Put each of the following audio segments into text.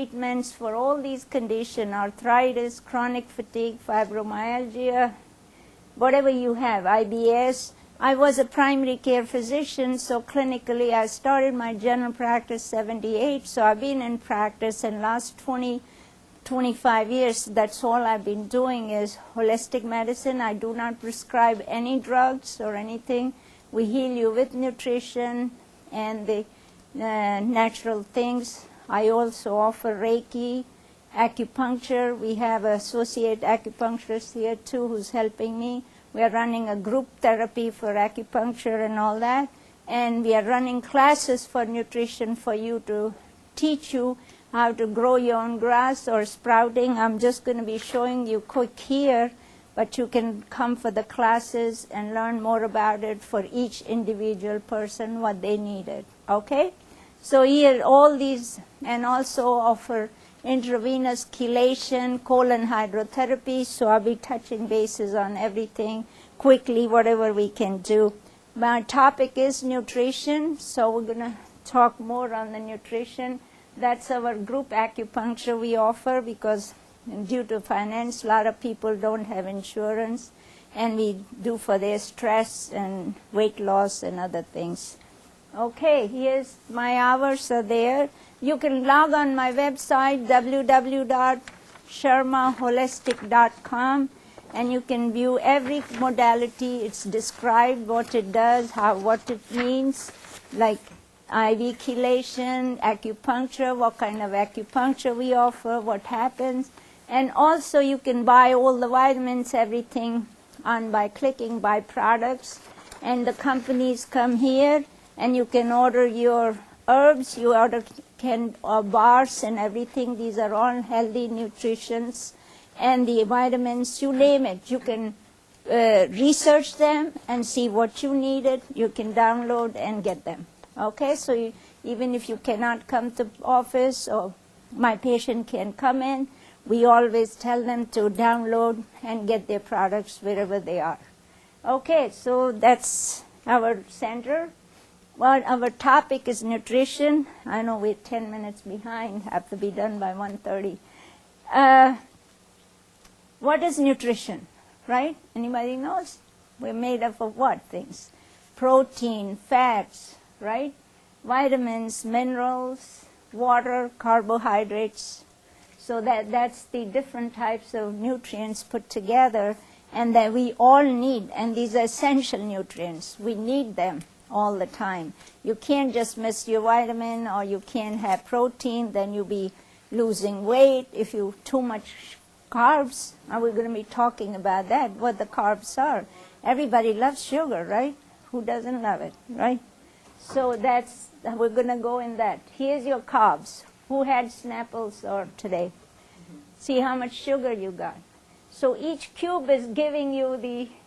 treatments for all these conditions, arthritis, chronic fatigue, fibromyalgia, whatever you have, IBS. I was a primary care physician, so clinically I started my general practice 78, so I've been in practice in last 25 years. That's all I've been doing is holistic medicine. I do not prescribe any drugs or anything. We heal you with nutrition and the natural things. I also offer Reiki, acupuncture. We have an associate acupuncturist here too who's helping me. We are running a group therapy for acupuncture and all that. And we are running classes for nutrition for you to teach you how to grow your own grass or sprouting. I'm just going to be showing you quick here, but you can come for the classes and learn more about it for each individual person, what they needed. Okay? So here all these, and also offer intravenous chelation, colon hydrotherapy, so I'll be touching bases on everything quickly, whatever we can do. My topic is nutrition, so we're going to talk more on the nutrition. That's our group acupuncture we offer because due to finance, a lot of people don't have insurance, and we do for their stress and weight loss and other things. Okay, here's my hours are there. You can log on my website, www.sharmaholistic.com, and you can view every modality. It's described what it does, what it means, like IV chelation, acupuncture, what kind of acupuncture we offer, what happens. And also you can buy all the vitamins, everything by clicking buy products. And the companies come here, and you can order your herbs, you order bars and everything. These are all healthy nutritions, and the vitamins, you name it. You can research them and see what you needed. You can download and get them. Okay, so even if you cannot come to office or my patient can come in, we always tell them to download and get their products wherever they are. Okay, so that's our center. Well, our topic is nutrition. I know we're 10 minutes behind, have to be done by 1:30. What is nutrition, right? Anybody knows? We're made up of what things? Protein, fats, right? Vitamins, minerals, water, carbohydrates. So that's the different types of nutrients put together, and that we all need, and these are essential nutrients. We need them all the time. You can't just miss your vitamin, or you can't have protein, then you'll be losing weight. If you too much carbs, and we're going to be talking about that, what the carbs are. Everybody loves sugar, right? Who doesn't love it, right? So we're going to go in that. Here's your carbs. Who had Snapples or today? See how much sugar you got. So each cube is giving you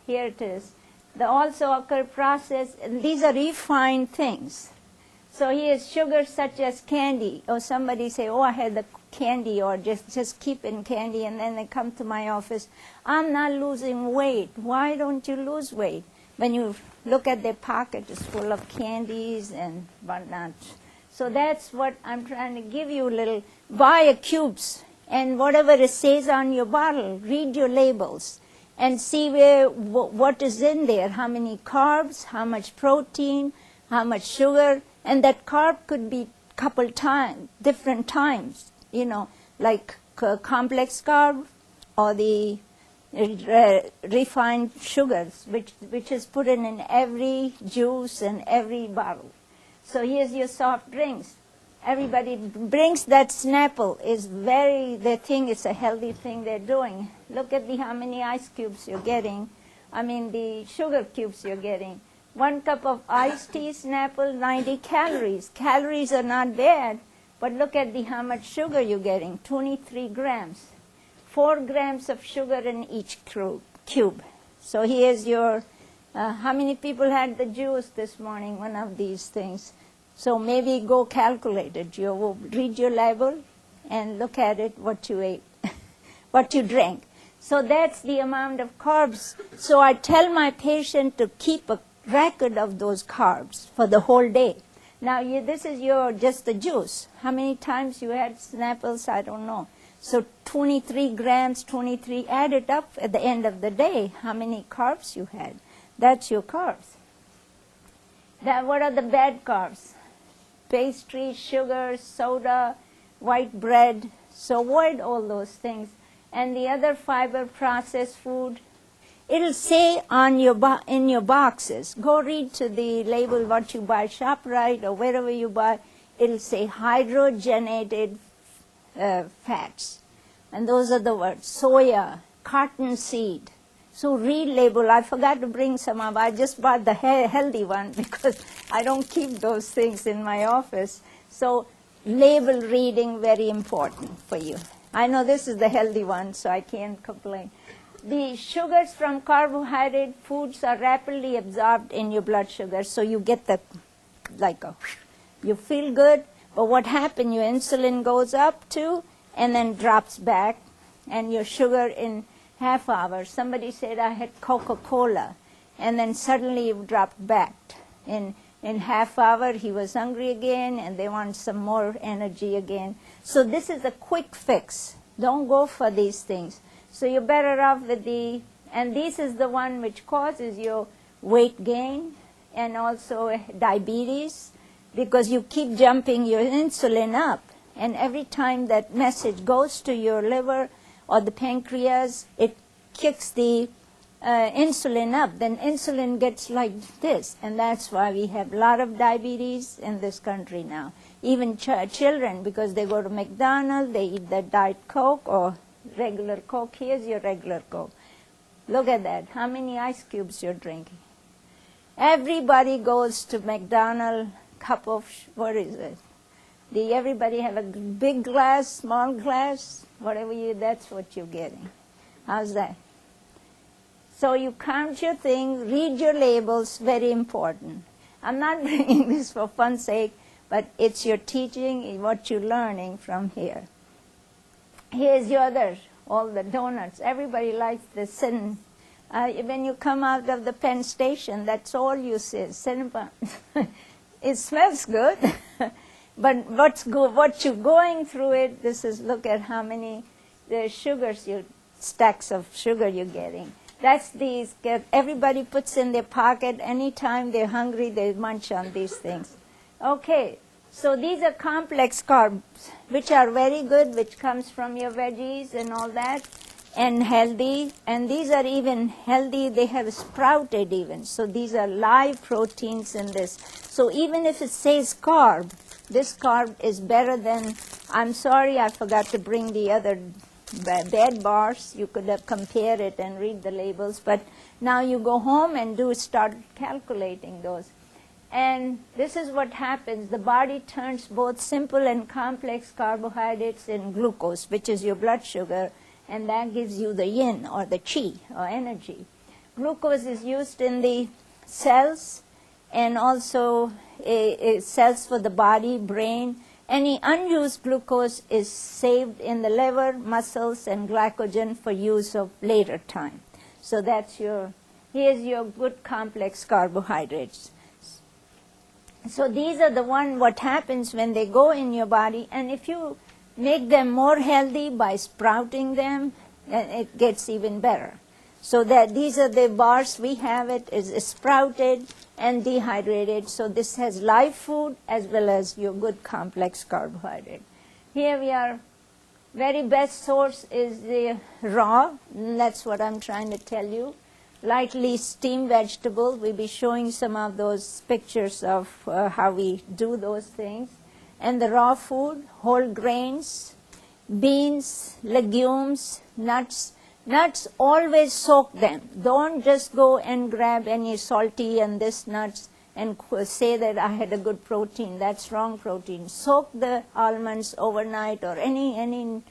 here it is. The also occur process, and these are refined things. So here's sugar such as candy. Or somebody say, oh, I had the candy, or just keep in candy, and then they come to my office. I'm not losing weight. Why don't you lose weight? When you look at their pocket, it's full of candies and whatnot. So that's what I'm trying to give you a little. Buy a cubes, and whatever it says on your bottle, read your labels and see what is in there, how many carbs, how much protein, how much sugar, and that carb could be different times, like complex carb or the refined sugars, which is put in every juice and every bottle. So here's your soft drinks. Everybody brings that Snapple. They think it's a healthy thing they're doing. Look at how many ice cubes you're getting. The sugar cubes you're getting. 1 cup of iced tea Snapple, 90 calories. Calories are not bad, but look at how much sugar you're getting, 23 grams. 4 grams of sugar in each cube. So here's your, how many people had the juice this morning, one of these things? So maybe go calculate it. You will read your label and look at it, what you ate, what you drank. So that's the amount of carbs. So I tell my patient to keep a record of those carbs for the whole day. Now this is just the juice. How many times you had Snapples? I don't know. So 23 grams, 23, add it up at the end of the day, how many carbs you had. That's your carbs. What are the bad carbs? Pastry, sugar, soda, white bread. So avoid all those things. And the other fiber, processed food, it'll say on in your boxes. Go read to the label what you buy, ShopRite or wherever you buy. It'll say hydrogenated fats. And those are the words. Soya, cottonseed. So read label. I forgot to bring some up. I just bought the healthy one because I don't keep those things in my office. So label reading, very important for you. I know this is the healthy one, so I can't complain. The sugars from carbohydrate foods are rapidly absorbed in your blood sugar, so you get you feel good, but what happens, your insulin goes up too, and then drops back, and your sugar in half hour. Somebody said, I had Coca-Cola, and then suddenly it dropped back. In half hour, he was hungry again, and they want some more energy again. So this is a quick fix. Don't go for these things. So you're better off with and this is the one which causes your weight gain and also diabetes, because you keep jumping your insulin up. And every time that message goes to your liver or the pancreas, it kicks the insulin up. Then insulin gets like this. And that's why we have a lot of diabetes in this country now. Even children, because they go to McDonald's, they eat the Diet Coke or regular Coke. Here's your regular Coke. Look at that. How many ice cubes you're drinking? Everybody goes to McDonald's, cup of, what is it? Everybody have a big glass, small glass, whatever that's what you're getting. How's that? So you count your thing, read your labels, very important. I'm not bringing this for fun's sake, but it's your teaching, what you're learning from here. Here's your all the donuts. Everybody likes the Cinnabon. When you come out of the Penn Station, that's all you see, Cinnabon. It smells good, but what you're going through it, look at how many stacks of sugar you're getting. That's everybody puts in their pocket. Anytime they're hungry, they munch on these things. Okay. So these are complex carbs, which are very good, which comes from your veggies and all that, and healthy. And these are even healthy. They have sprouted even. So these are live proteins in this. So even if it says carb, this carb is better than, I'm sorry, I forgot to bring the other bad bars. You could have compared it and read the labels. But now you go home and start calculating those. And this is what happens. The body turns both simple and complex carbohydrates in glucose, which is your blood sugar, and that gives you the yin or the chi or energy. Glucose is used in the cells and also cells for the body, brain. Any unused glucose is saved in the liver, muscles, and glycogen for use of later time. So here's your good complex carbohydrates. So these are what happens when they go in your body, and if you make them more healthy by sprouting them, then it gets even better. So these are the bars we have. It is sprouted and dehydrated. So this has live food as well as your good complex carbohydrate. Here we are. Very best source is the raw. And that's what I'm trying to tell you. Lightly steamed vegetable. We'll be showing some of those pictures of how we do those things. And the raw food, whole grains, beans, legumes, nuts. Nuts, always soak them. Don't just go and grab any salty and this nuts and say that I had a good protein. That's wrong protein. Soak the almonds overnight or any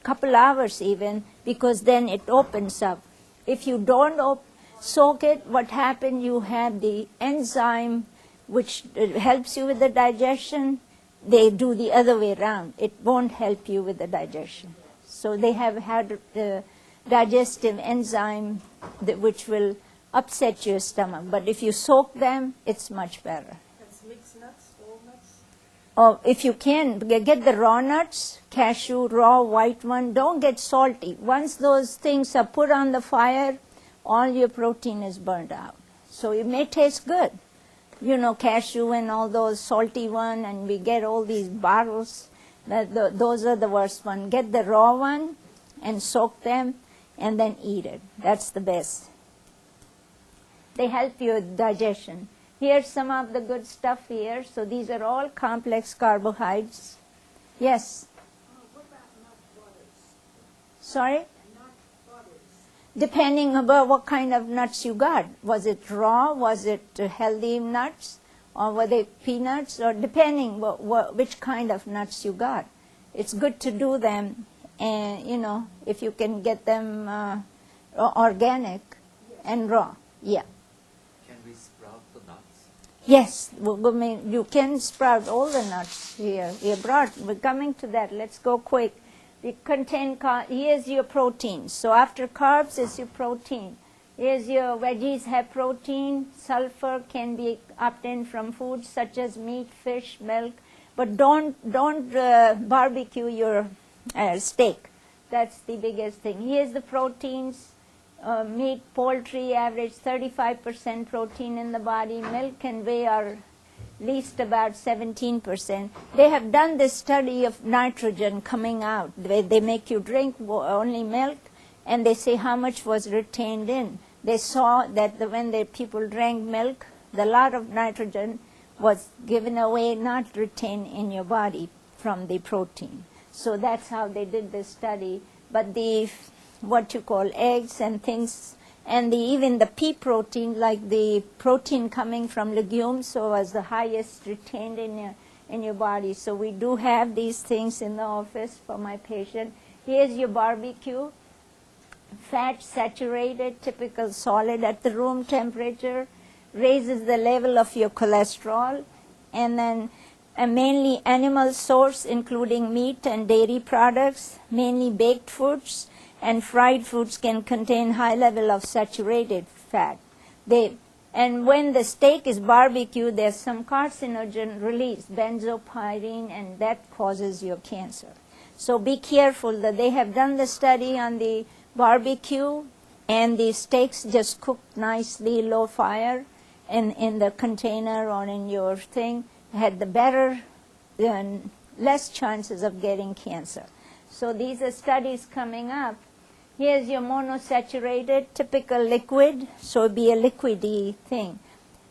couple hours even, because then it opens up. If you don't soak it, what happens, you have the enzyme which helps you with the digestion. They do the other way around. It won't help you with the digestion. So they have had the digestive enzyme which will upset your stomach. But if you soak them, it's much better. That's mixed nuts? Or if you can, get the raw nuts, cashew, raw, white one. Don't get salty. Once those things are put on the fire, all your protein is burned out. So it may taste good. You know, cashew and all those salty one, and we get all these bottles. Those are the worst one. Get the raw one and soak them and then eat it. That's the best. They help your digestion. Here's some of the good stuff here. So these are all complex carbohydrates. Yes? What about nut butters? Sorry? Nut butters. Depending about what kind of nuts you got. Was it raw? Was it healthy nuts? Or were they peanuts? Or depending which kind of nuts you got. It's good to do them, and you know, if you can get them organic and raw. Yeah. Can we sprout the nuts? Yes, you can sprout all the nuts here. We're coming to that. Let's go quick. We contain, here's your protein. So after carbs is your protein. Here's your veggies have protein. Sulfur can be obtained from foods such as meat, fish, milk. But don't barbecue your steak. That's the biggest thing. Here's the proteins. Meat, poultry average 35% protein in the body. Milk and whey are least about 17%. They have done this study of nitrogen coming out. They make you drink only milk, and they say how much was retained in. They saw that when the people drank milk, a lot of nitrogen was given away, not retained in your body from the protein. So that's how they did this study. But the what you call eggs and things, and even the pea protein, like the protein coming from legumes, so was the highest retained in your body. So we do have these things in the office for my patient. Here's your barbecue. Fat saturated, typical solid at the room temperature, raises the level of your cholesterol, and then mainly animal source, including meat and dairy products, mainly baked foods, and fried foods can contain high level of saturated fat. And when the steak is barbecued, there's some carcinogen release, benzopyrene, and that causes your cancer. So be careful that they have done the study on the barbecue, and the steaks just cooked nicely, low fire, in the container or in your thing, had the better, less chances of getting cancer. So these are studies coming up. Here's your monosaturated, typical liquid, so it'd be a liquidy thing.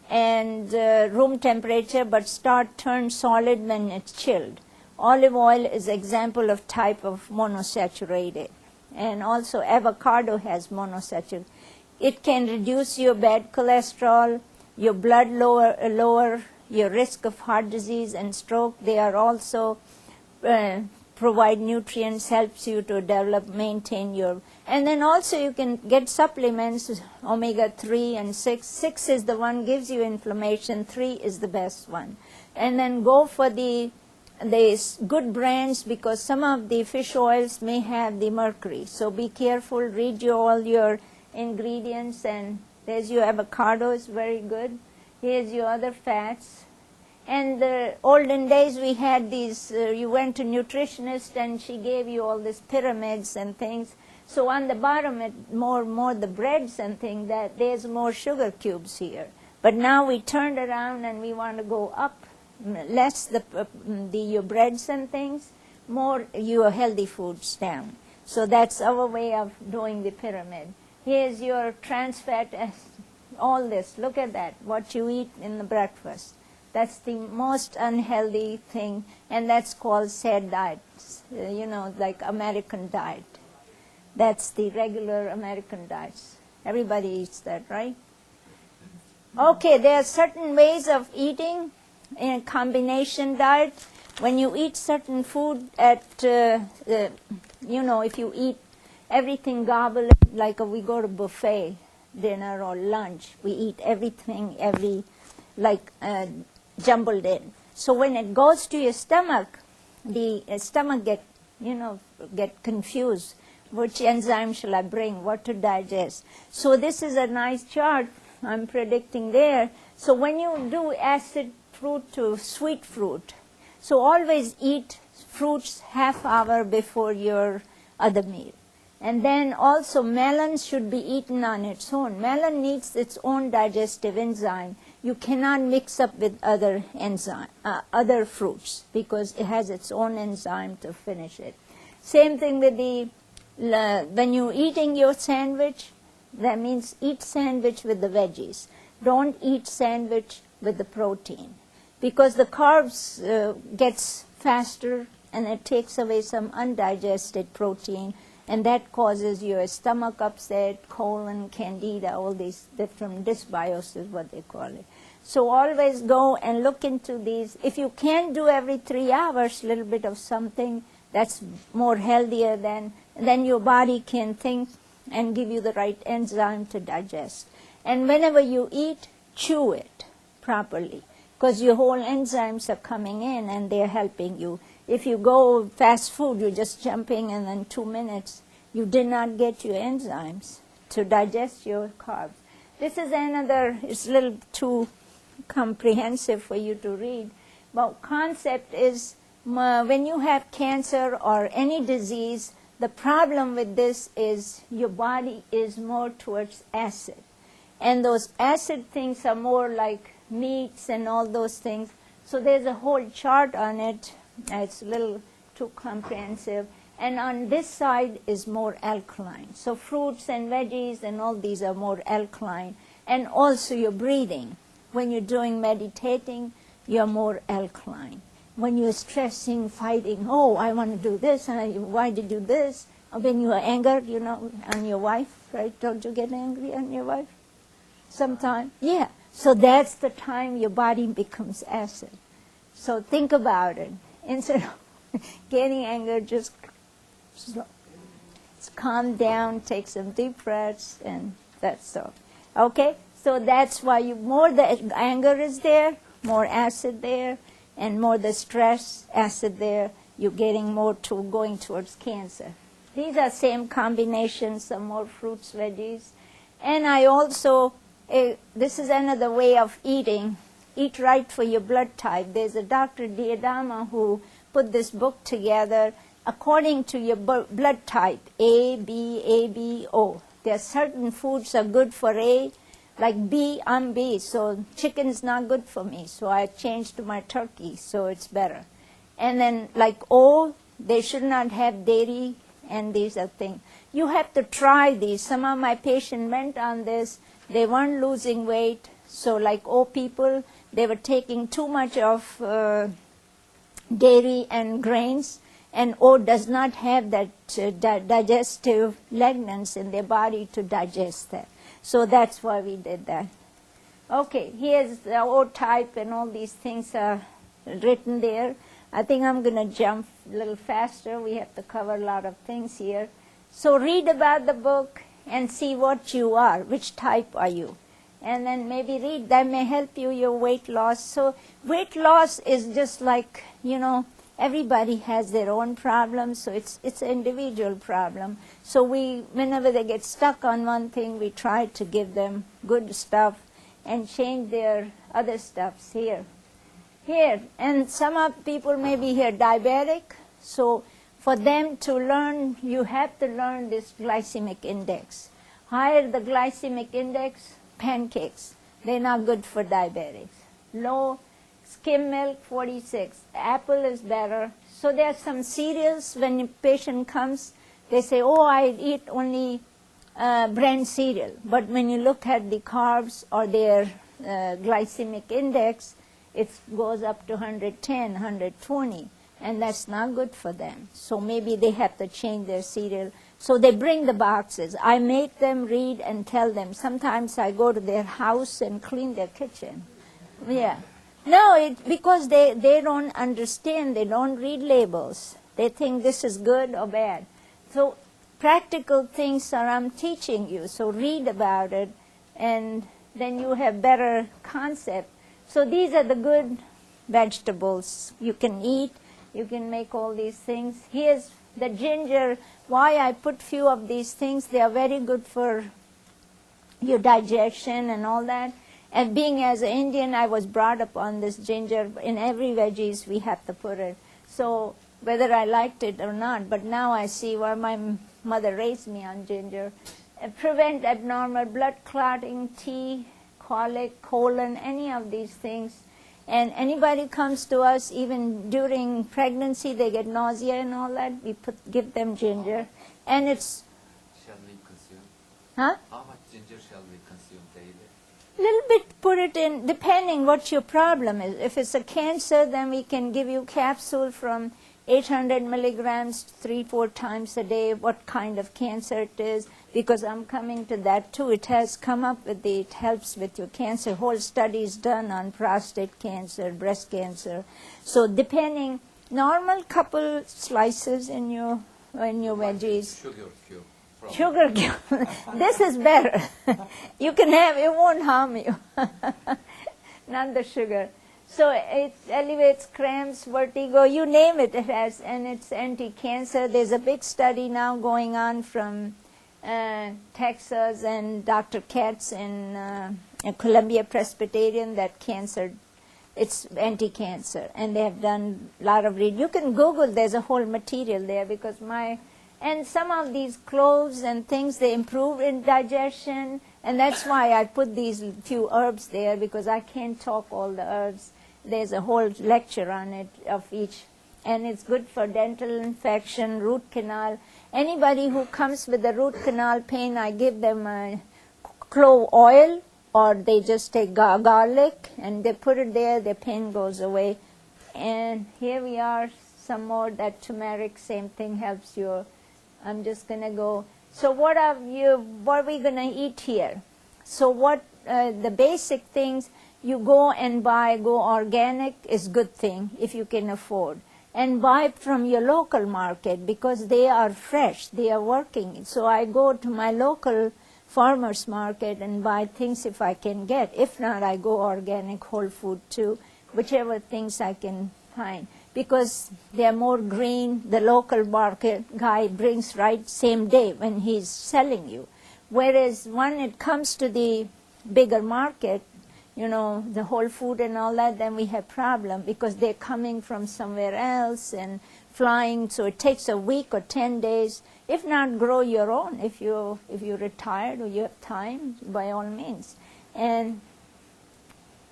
And room temperature, but turn solid when it's chilled. Olive oil is example of type of monosaturated. And also avocado has monosaturated. It can reduce your bad cholesterol, your blood lower your risk of heart disease and stroke. They are also provide nutrients, helps you to develop, maintain your, and then also you can get supplements, omega-3 and 6. 6 is the one gives you inflammation, 3 is the best one. And then go for the good brands, because some of the fish oils may have the mercury. So be careful, read all your ingredients, and there's your avocado, is very good. Here's your other fats. And the olden days we had these, you went to nutritionist and she gave you all these pyramids and things. So on the bottom, more the breads and things, that there's more sugar cubes here. But now we turned around and we want to go up, less your breads and things, more your healthy foods down. So that's our way of doing the pyramid. Here's your trans fat, all this. Look at that, what you eat in the breakfast. That's the most unhealthy thing, and that's called sad diets, like American diet. That's the regular American diets. Everybody eats that, right? Okay, there are certain ways of eating in a combination diet. When you eat certain food if you eat everything gobble, like we go to buffet, dinner or lunch, we eat everything, jumbled in. So when it goes to your stomach, the stomach get confused. Which enzyme shall I bring? What to digest? So this is a nice chart I'm predicting there. So when you do acid fruit to sweet fruit, So always eat fruits half hour before your other meal. And then also melon should be eaten on its own. Melon needs its own digestive enzyme. You cannot mix up with other other fruits because it has its own enzyme to finish it. Same thing with when you're eating your sandwich, that means eat sandwich with the veggies. Don't eat sandwich with the protein because the carbs gets faster and it takes away some undigested protein, and that causes your stomach upset, colon, candida, all these different dysbiosis, what they call it. So always go and look into these. If you can do every 3 hours, a little bit of something, that's more healthier then your body can think and give you the right enzyme to digest. And whenever you eat, chew it properly because your whole enzymes are coming in and they're helping you. If you go fast food, you're just jumping and in 2 minutes you did not get your enzymes to digest your carbs. This is another, it's a little too comprehensive for you to read, but concept is when you have cancer or any disease, the problem with this is your body is more towards acid. And those acid things are more like meats and all those things. So there's a whole chart on it. It's a little too comprehensive. And on this side is more alkaline. So fruits and veggies and all these are more alkaline. And also your breathing. When you're doing meditating, you're more alkaline. When you're stressing, fighting, oh, I want to do this, and why did you do this? Or when you are angered, on your wife, right? Don't you get angry on your wife? Sometimes, yeah. So that's the time your body becomes acid. So think about it. Instead of getting anger, just calm down, take some deep breaths, and that's all. Okay? So that's why more the anger is there, more acid there, and more the stress, acid there, you're getting more to going towards cancer. These are same combinations, some more fruits, veggies. And I also, this is another way of eating. Eat right for your blood type. There's a Dr. Diadama who put this book together according to your blood type, A, B, O. There are certain foods are good for A, like B, I'm B, so chicken's not good for me, so I changed to my turkey, so it's better. And then like O, they should not have dairy, and these are things. You have to try these. Some of my patients went on this, they weren't losing weight, so like O people, they were taking too much of dairy and grains, and O does not have that digestive lignans in their body to digest that. So that's why we did that. Okay, here's the O type and all these things are written there. I think I'm going to jump a little faster. We have to cover a lot of things here. So read about the book and see what you are, which type are you. And then maybe read, that may help you, your weight loss. So weight loss is just like, everybody has their own problems, so it's an individual problem. So whenever they get stuck on one thing, we try to give them good stuff and change their other stuffs here. And some of people may be here diabetic, so for them to learn, you have to learn this glycemic index. Higher the glycemic index, pancakes, they're not good for diabetics. Low, skim milk, 46. Apple is better. So there are some cereals, when a patient comes, they say, oh, I eat only bran cereal. But when you look at the carbs or their glycemic index, it goes up to 110, 120, and that's not good for them. So maybe they have to change their cereal. So they bring the boxes. I make them read and tell them. Sometimes I go to their house and clean their kitchen. Yeah. No, because they don't understand, they don't read labels. They think this is good or bad. So practical things I'm teaching you, so read about it, and then you have better concept. So these are the good vegetables you can eat. You can make all these things. Here's the ginger. Why I put few of these things, they are very good for your digestion and all that. And being as an Indian, I was brought up on this ginger. In every veggies, we have to put it. So whether I liked it or not, but now I see why my mother raised me on ginger. Prevent abnormal blood clotting, tea, colic, colon, any of these things. And anybody comes to us, even during pregnancy, they get nausea and all that, we give them ginger. And it's... Shall we consume? Huh? How much ginger shall we consume daily? Little bit, put it in, depending what your problem is. If it's a cancer, then we can give you capsule from 800 milligrams 3-4 times a day, what kind of cancer it is, because I'm coming to that too. It has come up with it helps with your cancer. Whole studies done on prostate cancer, breast cancer. So depending, normal couple slices in your veggies. Sugar cube. Sugar cube. This is better. You can have, it won't harm you. Not the sugar. So it elevates cramps, vertigo, you name it, it has, and it's anti-cancer. There's a big study now going on from Texas and Dr. Katz in Columbia Presbyterian that cancer, it's anti-cancer. And they have done a lot of reading. You can Google, there's a whole material there because and some of these cloves and things, they improve in digestion. And that's why I put these few herbs there because I can't talk all the herbs. There's a whole lecture on it of each. And it's good for dental infection, root canal. Anybody who comes with a root canal pain, I give them a clove oil or they just take garlic and they put it there, their pain goes away. And here we are, some more, that turmeric, same thing, helps you. I'm just going to go. So what are we going to eat here? So the basic things, you go and go organic is good thing if you can afford. And buy from your local market because they are fresh, they are working. So I go to my local farmer's market and buy things if I can get. If not, I go organic, whole food too, whichever things I can find. Because they are more green, the local market guy brings right same day when he's selling you. Whereas when it comes to the bigger market, you know, the whole food and all that, then we have problem because they're coming from somewhere else and flying, so it takes a week or 10 days. If not, grow your own. If you're retired or you have time, by all means. And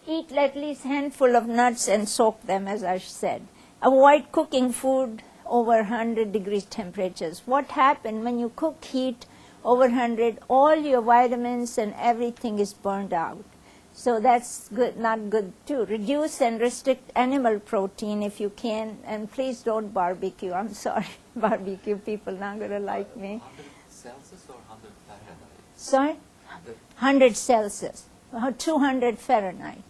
eat at least handful of nuts and soak them, as I said. Avoid cooking food over 100 degrees temperatures. What happened when you cook heat over 100, all your vitamins and everything is burned out. So that's good, not good too. Reduce and restrict animal protein if you can, and please don't barbecue. I'm sorry, barbecue people not going to like me. 100 Celsius or 100 Fahrenheit? Sorry? 100 Celsius, 200 Fahrenheit.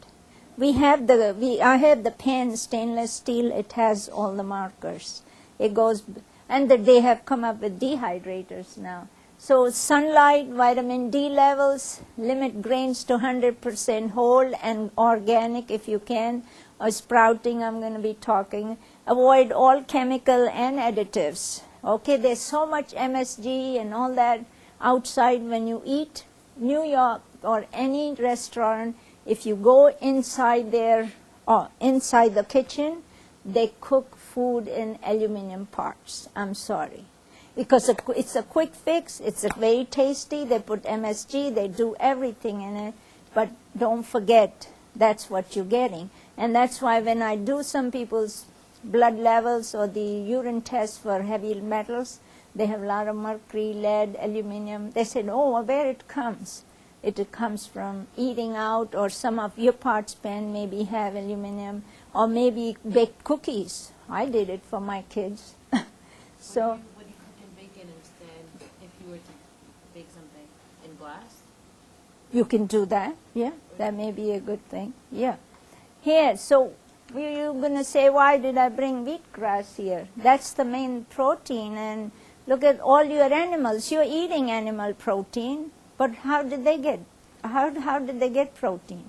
I have the pan, stainless steel, it has all the markers. It goes, and they have come up with dehydrators now. So sunlight, vitamin D levels, limit grains to 100% whole and organic if you can, or sprouting I'm going to be talking. Avoid all chemical and additives. Okay, there's so much MSG and all that outside when you eat. New York or any restaurant, if you go inside there, or inside the kitchen, they cook food in aluminum parts. I'm sorry. Because it's a quick fix, it's very tasty, they put MSG, they do everything in it, but don't forget, that's what you're getting. And that's why when I do some people's blood levels or the urine tests for heavy metals, they have a lot of mercury, lead, aluminum. They said, oh, where it comes? It comes from eating out, or some of your parts pen maybe have aluminum, or maybe baked cookies. I did it for my kids. So. Would you cook in bacon instead if you were to bake something in glass? You can do that, yeah. That may be a good thing, yeah. Here, so you're going to say, why did I bring wheatgrass here? That's the main protein, and look at all your animals. You're eating animal protein, but how did they get? How did they get protein?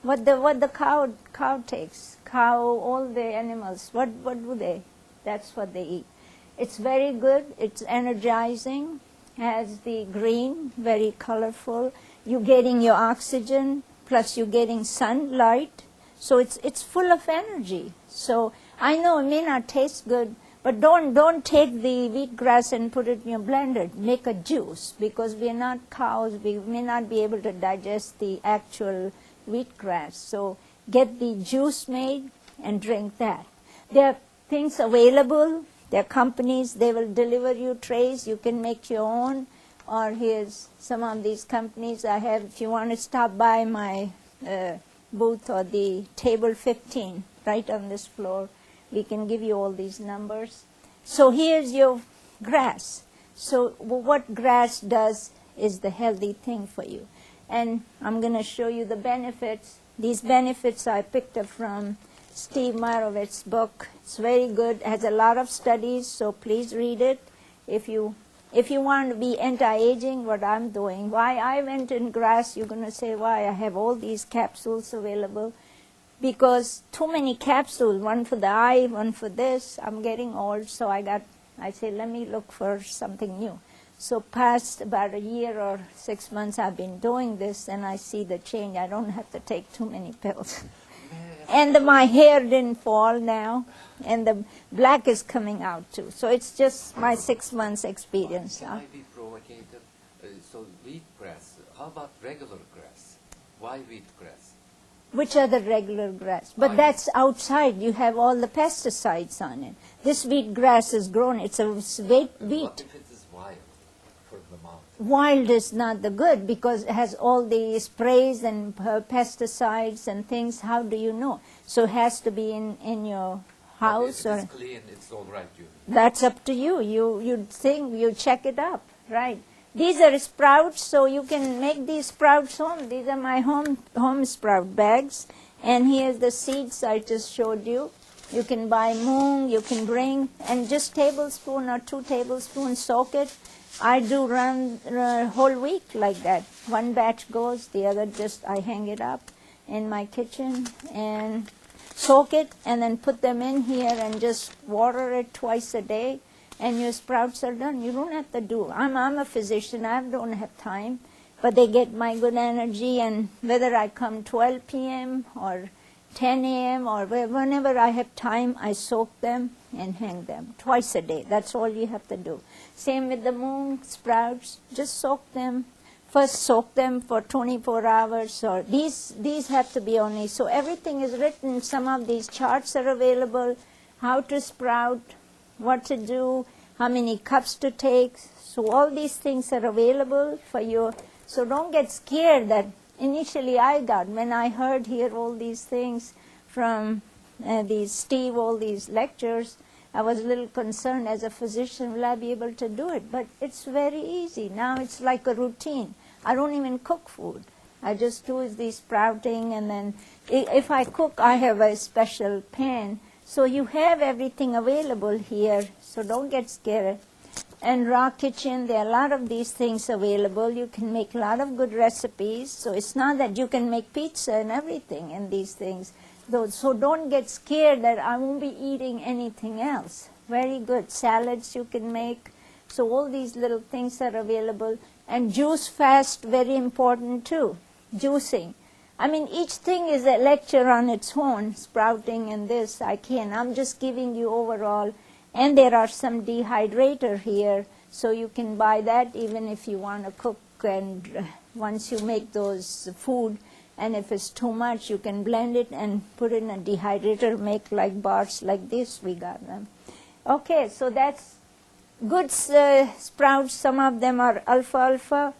What the cow takes, all the animals. What do they? That's what they eat. It's very good. It's energizing. Has the green, very colorful. You're getting your oxygen plus you're getting sunlight, so it's full of energy. So I know it may not taste good, but don't take the wheatgrass and put it in your blender. Make a juice, because we are not cows. We may not be able to digest the actual wheatgrass. So get the juice made and drink that. There are things available. There are companies, they will deliver you trays. You can make your own. Or here's some of these companies I have. If you want to stop by my booth or the table 15 right on this floor, we can give you all these numbers. So here's your grass. So what grass does is the healthy thing for you. And I'm going to show you the benefits. These benefits I picked up from Steve Marowitz's book. It's very good. It has a lot of studies, so please read it. If you want to be anti-aging, what I'm doing, why I went in grass, you're going to say, why I have all these capsules available. Because too many capsules, one for the eye, one for this. I'm getting old, so I say, let me look for something new. So past about a year or 6 months I've been doing this, and I see the change. I don't have to take too many pills. And my hair didn't fall now, and the black is coming out too. So it's just my 6 months experience. Can I be provocative? So wheatgrass, how about regular grass? Why wheatgrass? Which are the regular grass? But that's outside. You have all the pesticides on it. This wheatgrass is grown. It's a wheat. What if it is wild for the mouth? Wild is not the good, because it has all the sprays and pesticides and things. How do you know? So it has to be in your house. But or if it's clean, it's all right. That's up to you. You check it up, right? These are sprouts, so you can make these sprouts home. These are my home sprout bags. And here's the seeds I just showed you. You can buy moong, you can bring, and just tablespoon or 2 tablespoons, soak it. I do run a whole week like that. One batch goes, the other just I hang it up in my kitchen and soak it, and then put them in here and just water it twice a day. And your sprouts are done. You don't have to do. I'm a physician. I don't have time, but they get my good energy. And whether I come 12 p.m. or 10 a.m. or whenever I have time, I soak them and hang them twice a day. That's all you have to do. Same with the moong sprouts. Just soak them. First soak them for 24 hours. Or these have to be only. So everything is written. Some of these charts are available. How to sprout, what to do, how many cups to take. So all these things are available for you. So don't get scared that initially I got, when I heard here all these things from Steve, all these lectures, I was a little concerned as a physician, will I be able to do it? But it's very easy. Now it's like a routine. I don't even cook food. I just do these sprouting, and then if I cook, I have a special pan. So you have everything available here, so don't get scared. And Raw Kitchen, there are a lot of these things available. You can make a lot of good recipes. So it's not that you can make pizza and everything in these things. So don't get scared that I won't be eating anything else. Very good. Salads you can make. So all these little things are available. And juice fast, very important too. Juicing. I mean, each thing is a lecture on its own, sprouting and this, I'm just giving you overall. And there are some dehydrator here, so you can buy that even if you want to cook. And once you make those food, and if it's too much, you can blend it and put it in a dehydrator, make like bars like this, we got them. Okay, so that's good sprouts. Some of them are alfalfa.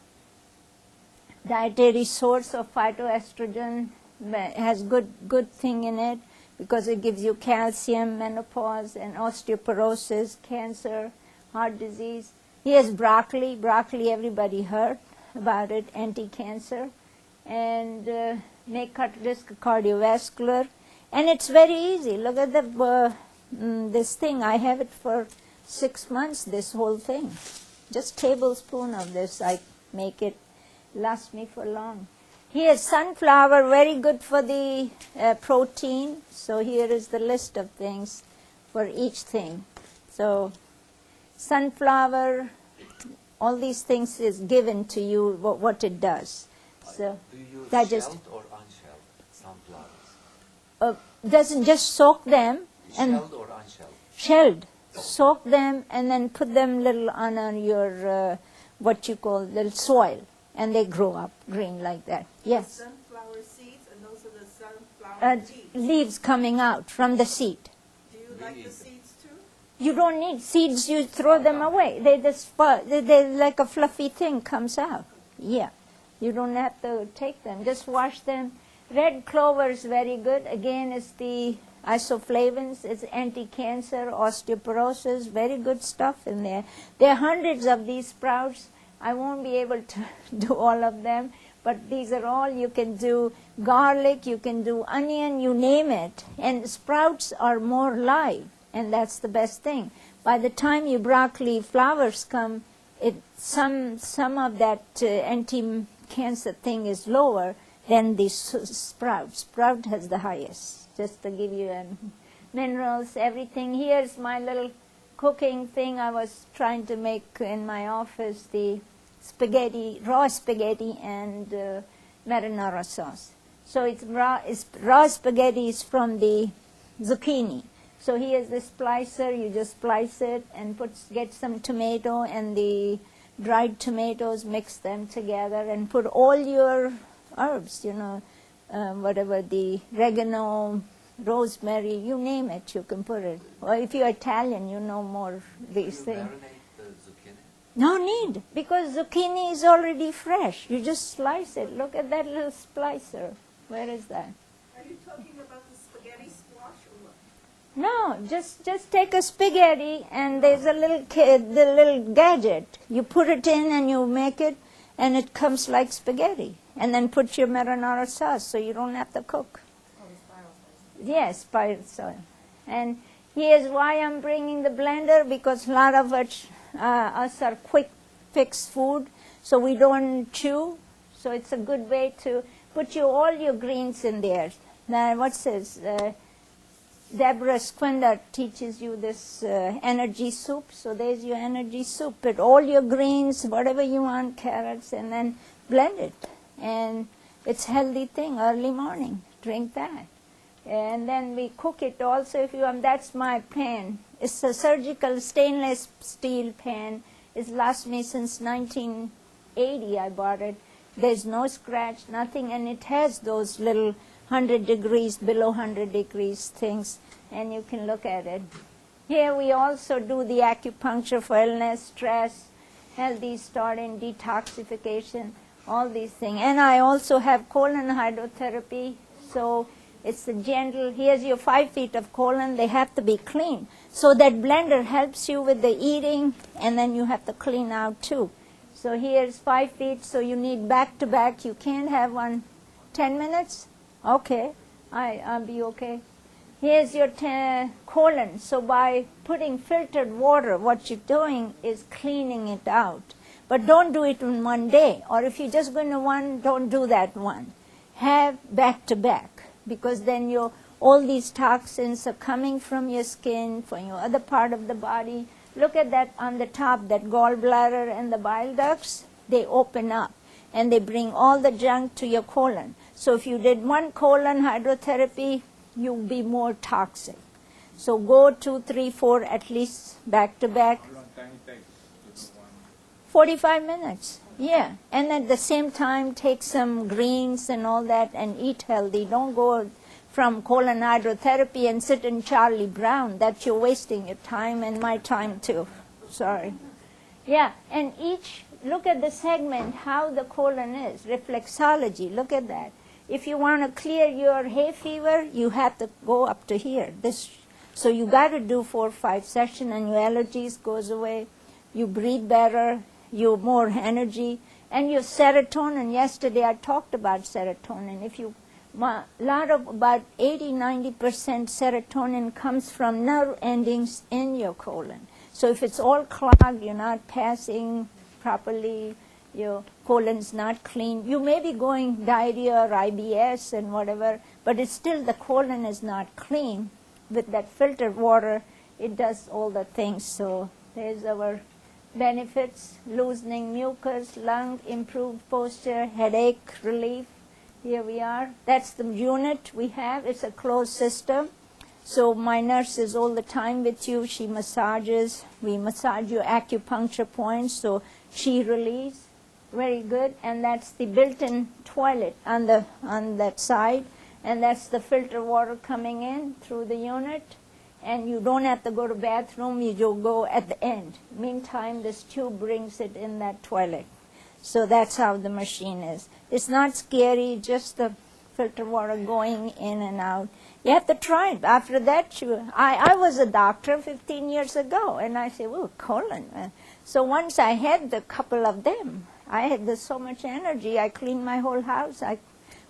Dietary source of phytoestrogen, has good thing in it because it gives you calcium, menopause, and osteoporosis, cancer, heart disease. Here's broccoli. Broccoli, everybody heard about it, anti-cancer, and make risk cardiovascular. And it's very easy. Look at this thing. I have it for 6 months, this whole thing. Just tablespoon of this, I make it. Lasts me for long. Here's sunflower, very good for the protein. So here is the list of things for each thing. So sunflower, all these things is given to you what it does. So do you use digest. shelled or sunflowers? Doesn't just soak them and Shelled or unshelled? shelled, soak them and then put them little on your what you call little soil, and they grow up green like that. Yes, Sunflower seeds, and those are the sunflower leaves. leaves coming out from the seed. Do you like the seeds too? You don't need seeds, you throw them away. They just they like a fluffy thing comes out. Yeah, you don't have to take them, just wash them. Red clover is very good. Again, it's the isoflavones, it's anti-cancer, osteoporosis, very good stuff in there. There are hundreds of these sprouts. I won't be able to do all of them, but these are all you can do. Garlic, you can do onion, you name it. And sprouts are more live, and that's the best thing. By the time your broccoli flowers come, some of that anti-cancer thing is lower than the sprout. Sprout has the highest. Just to give you minerals, everything. Here's my little cooking thing I was trying to make in my office, the spaghetti, raw spaghetti and marinara sauce. So it's raw spaghetti is from the zucchini. So here's the splicer, you just splice it and get some tomato and the dried tomatoes, mix them together and put all your herbs, whatever, the oregano, rosemary, you name it, you can put it. Or if you're Italian, you know more these Do you things. marinate the zucchini? No need, because zucchini is already fresh. You just slice it. Look at that little splicer. Where is that? Are you talking about the spaghetti squash or what? No, just take a spaghetti and there's a the little gadget. You put it in and you make it, and it comes like spaghetti. And then put your marinara sauce so you don't have to cook. Oh, the spiral slices. Yes, spiral soil. And here's why I'm bringing the blender, because a lot of us are quick fix food, so we don't chew. So it's a good way to put all your greens in there. Now, what's this? Deborah Squinda teaches you this energy soup. So there's your energy soup. Put all your greens, whatever you want, carrots, and then blend it. And it's a healthy thing, early morning. Drink that. And then we cook it also if you want. That's my pan. It's a surgical stainless steel pan. It's lasted me since 1980. I bought it. There's no scratch, nothing, and it has those little 100 degrees, below 100 degrees things, and you can look at it. Here we also do the acupuncture for illness, stress, healthy starting, detoxification, all these things. And I also have colon hydrotherapy, so it's a gentle, here's your 5 feet of colon, they have to be clean. So that blender helps you with the eating, and then you have to clean out too. So here's 5 feet, so you need back to back. You can't have one 10 minutes? Okay, I'll be okay. Here's your colon. So by putting filtered water, what you're doing is cleaning it out. But don't do it in one day. Or if you're just going to one, don't do that one. Have back to back, because then all these toxins are coming from your skin, from your other part of the body. Look at that on the top, that gallbladder and the bile ducts, they open up and they bring all the junk to your colon. So if you did one colon hydrotherapy, you'll be more toxic. So go 2, 3, 4 at least back to back. How long time it takes to do one? 45 minutes, yeah. And at the same time, take some greens and all that and eat healthy. Don't go from colon hydrotherapy and sit in Charlie Brown. That you're wasting your time and my time too. Sorry. Yeah, and look at the segment, how the colon is. Reflexology, look at that. If you want to clear your hay fever, you have to go up to here. So you got to do 4 or 5 sessions and your allergies goes away. You breathe better, you more energy. And your serotonin, yesterday I talked about serotonin. About 80-90% serotonin comes from nerve endings in your colon. So if it's all clogged, you're not passing properly, your colon's not clean, you may be going diarrhea or IBS and whatever, but it's still the colon is not clean. With that filtered water, it does all the things. So there's our benefits: loosening mucus, lung, improved posture, headache relief, Here we are. That's the unit we have. It's a closed system. So my nurse is all the time with you. She massages. We massage your acupuncture points, so she release. Very good. And that's the built-in toilet on that side. And that's the filter water coming in through the unit. And you don't have to go to bathroom. You just go at the end. Meantime, this tube brings it in that toilet. So that's how the machine is. It's not scary, just the filter water going in and out. You have to try it. After that, I was a doctor 15 years ago, and I said, oh, colon. So once I had a couple of them, I had so much energy. I cleaned my whole house. I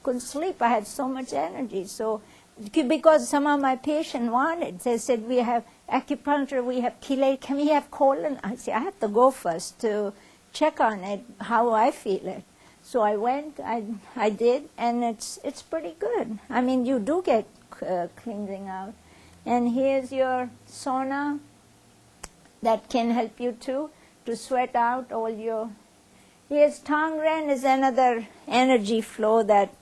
couldn't sleep. I had so much energy. So because some of my patients wanted, they said, we have acupuncture, we have chelate, can we have colon? I said, I have to go first to check on it, how I feel it. So I went, I did, and it's pretty good. I mean, you do get cleansing out. And here's your sauna that can help you too, to sweat out all your... Here's Tongren is another energy flow that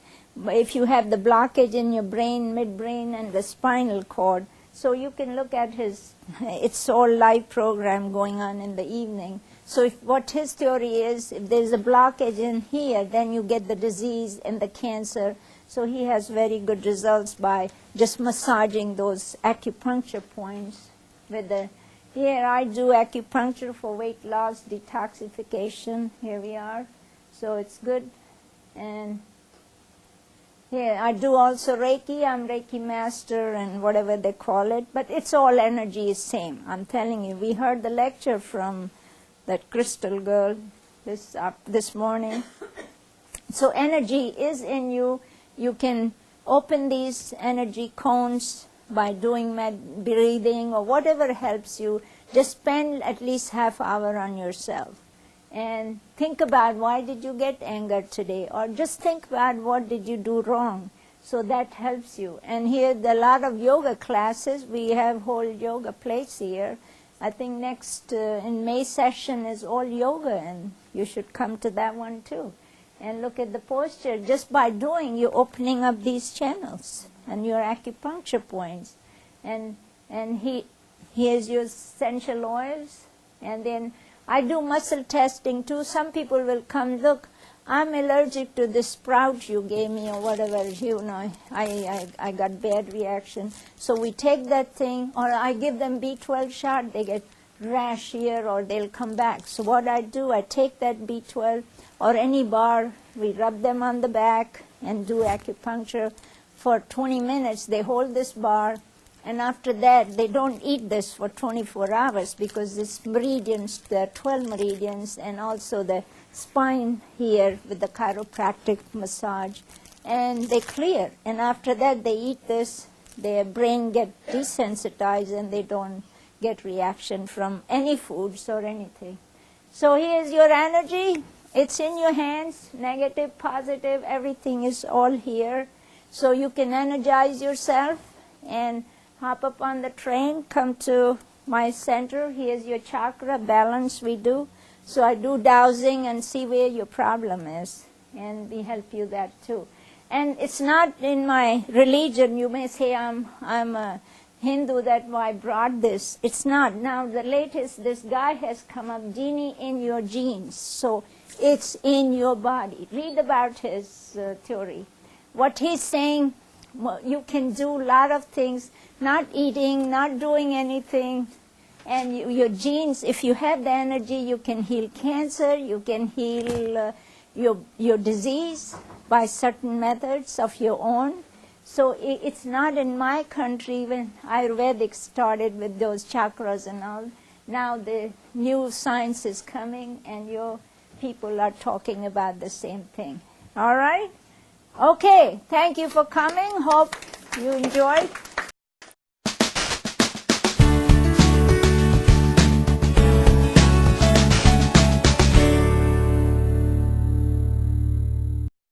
if you have the blockage in your brain, midbrain, and the spinal cord, so you can look at it's all live program going on in the evening. So what his theory is, if there's a blockage in here, then you get the disease and the cancer. So he has very good results by just massaging those acupuncture points. Here I do acupuncture for weight loss, detoxification. Here we are. So it's good. And here I do also Reiki. I'm Reiki master and whatever they call it. But it's all energy is same. I'm telling you, we heard the lecture from that crystal girl this morning. So energy is in you. You can open these energy cones by doing breathing or whatever helps you. Just spend at least half hour on yourself. And think about why did you get anger today? Or just think about what did you do wrong. So that helps you. And here a lot of yoga classes. We have whole yoga place here. I think next in May session is all yoga, and you should come to that one too. And look at the posture. Just by doing, you're opening up these channels and your acupuncture points. And here's your essential oils. And then I do muscle testing too. Some people will come, look, I'm allergic to this sprout you gave me or whatever, you know, I got bad reaction. So we take that thing, or I give them B12 shot, they get rash here or they'll come back. So what I do, I take that B12 or any bar, we rub them on the back and do acupuncture for 20 minutes. They hold this bar, and after that, they don't eat this for 24 hours because this meridians, the 12 meridians, and also the spine here with the chiropractic massage, and they clear. And after that, they eat this, their brain get desensitized, and they don't get reaction from any foods or anything. So here's your energy. It's in your hands, negative, positive, everything is all here. So you can energize yourself and hop up on the train, come to my center. Here's your chakra balance we do. So I do dowsing and see where your problem is, and we help you that too. And it's not in my religion. You may say I'm a Hindu, that's why I brought this. It's not. Now the latest, this guy has come up, genie in your genes. So it's in your body. Read about his theory. What he's saying, well, you can do a lot of things, not eating, not doing anything. And your genes, if you have the energy, you can heal cancer, you can heal your disease by certain methods of your own. So it's not in my country. When Ayurvedic started with those chakras and all, now the new science is coming and your people are talking about the same thing. All right? Okay, thank you for coming. Hope you enjoyed.